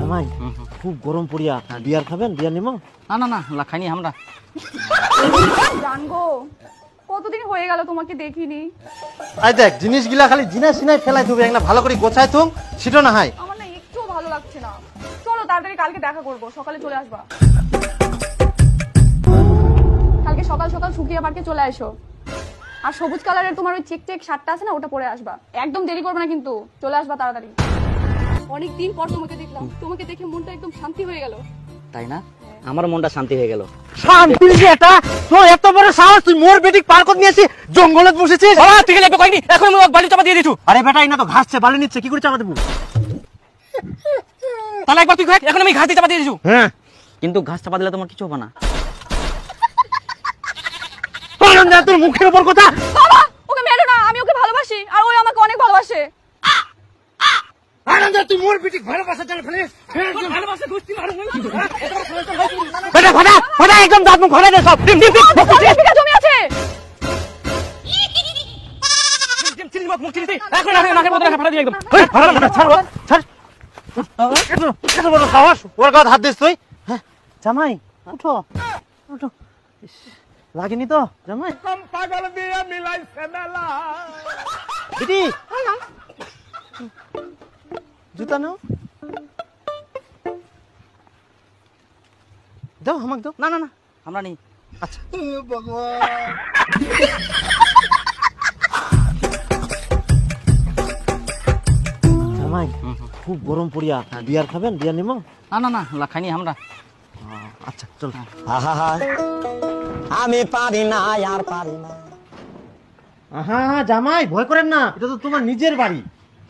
জামাই খুব গরম পড়িয়া, বিয়ার খাবেন? বিয়ার নিমো? না না না খাইনি আমরা। জানগো কতদিন হয়ে গেল তোমাকে দেখিনি। আই দেখ জিনিসগুলা খালি জিনা সিনাই ফেলাই দিবে, একটা ভালো করে গোছাই তুম, সেটা না হয়। আমার না একটু ভালো লাগছে না। চলো তাড়াতাড়ি কালকে দেখা করব, সকালে চলে আসবা। কালকে সকাল সকাল শুকিয়ে পার্কে চলে এসো। আর সবুজ কালারের তোমার ওই চেক চেক শার্টটা আছে না, ওটা পরে আসবা। একদম দেরি করবে না কিন্তু, চলে আসবা তাড়াতাড়ি। অনেকদিন পর তোমাকে দেখলাম, তোমাকে দেখে মনটা একদম শান্তি হয়ে গেল। তাই না? আমার মনটা শান্তি হয়ে গেল। শান্তি এটা তো এত বড় সাহস, তুই মোর বেটিক পার করে নিয়েছিস, জঙ্গলে বসেছিস। বাবা তুই গেলে কইনি, এখন বালি চাপা দিয়ে দিছু। আরে বেটা এই না তো ঘাসছে, বালি নিচ্ছে, কি করে চাপা দেবো? তাহলে একবার তুই কই, এখন আমি ঘাস দিয়ে চাপা দিয়ে দিছু। হ্যাঁ কিন্তু ঘাস চাপা দিলে তোমার কিছু হবে না। তোর মুখের উপর কথা। বাবা ওকে মেরো না, আমি ওকে ভালোবাসি আর ওই আমাকে অনেক ভালোবাসে। আনন্দ তুই মোর বেটিক ভালোবাসা চলে ফেলিস। ভালোবাসা গোষ্ঠী মারো। বেটা ফাটা ফাটা একদম দাঁত মুখ খোলা দে সব। ডিম ডিম ডিম বিঘা জমি আছে। চিনি মত মুখ চিনি এখন আমি নাকের মধ্যে ফাটা দিয়ে একদম। এই ফাটা ফাটা ছাড় ছাড়। এত বড় সাহস, ওর গায়ে হাত দিস তুই? হ্যাঁ জামাই উঠো উঠো। লাগেনি তো জামাই? পাগল দিয়ে মিলাইছে মেলা। দিদি জুতা নাও, দাও আমাকে দাও। না না না আমরা নেই। আচ্ছা ভগবান জামাই খুব গরম পড়িয়া, বিয়ার খাবেন? বিয়ার নিমো? না না না খাইনি আমরা। আচ্ছা চল। আমি পারি না আর পারি না। হ্যাঁ জামাই ভয় করেন না, এটা তো তোমার নিজের বাড়ি,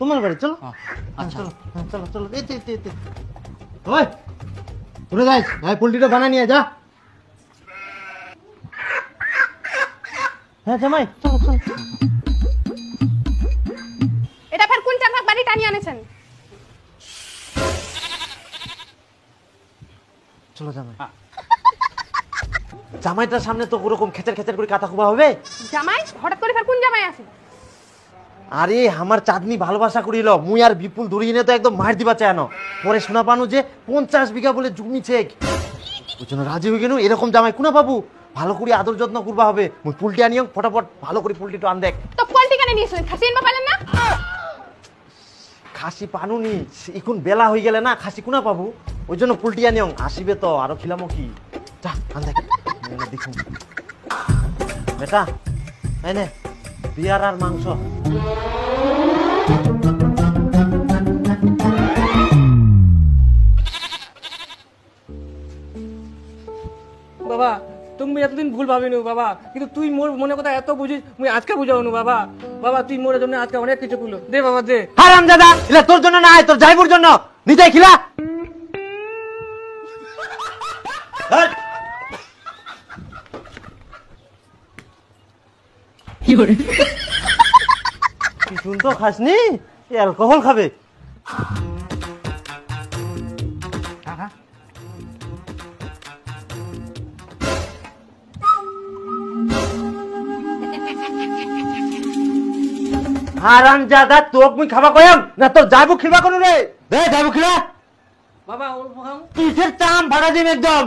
তোমার বাড়ি। চলো আচ্ছা চলো চলো চলো। ওই উঠে যাই, পোল্ট্রিটা বানা নিয়ে যা। হ্যাঁ জামাই চলো চলো। এটা ফের কোন চাকরা বাড়ি টানিয়ে আনেছেন? চলো জামাই। জামাইটার সামনে তো ওরকম খেচার খেচার করে কাটা খুবা হবে। জামাই হঠাৎ করে ফের কোন জামাই আছে? আরে আমার চাঁদনি ভালোবাসা করিল, মুই আর বিপুল ধরিয়ে নিয়ে তো একদম মার দিবা চায়নো। পরে শোনা পানো যে 50 বিঘা বলে জমি ছেক, ওই জন্য রাজি হয়ে গেল। এরকম জামাই কোনা পাবো? ভালো করে আদর যত্ন করবা হবে। মুই পুলটি আনিও, ফটাফট ভালো করে পুলটি তো আন দেখ। তো পোল্ট্রি কেন নিয়েছিলেন? খাসি আনবা পারলেন না? খাসি পানুনি, এখন বেলা হয়ে গেলে না, খাসি কোনা পাবো? ওই জন্য পুলটি আনিও, আসিবে তো আরো খিলামো কি। যা আন দেখ দেখুন বেটা, এই নে বিয়ার আর মাংস। বাবা তুমি এতদিন ভুল ভাবিনি বাবা, কিন্তু তুই মোর মনে কথা এত বুঝিস, মুই আজকে বুঝাওনু বাবা। বাবা তুই মোর জন্য আজকে অনেক কিছু করলো, দে বাবা দে। হারাম দাদা, এটা তোর জন্য না, তোর জাইবুর জন্য। নিজে খিলা। কি করে কি শুনতো খাসনি, অ্যালকোহল খাবে। হারাম দাদা, তোক মুই খাবা কয়াম না তোর যাইবু খিবা কোন রে? দে যাইবু খিলা বাবা কিসের চাম ভাড়া দিন একদম।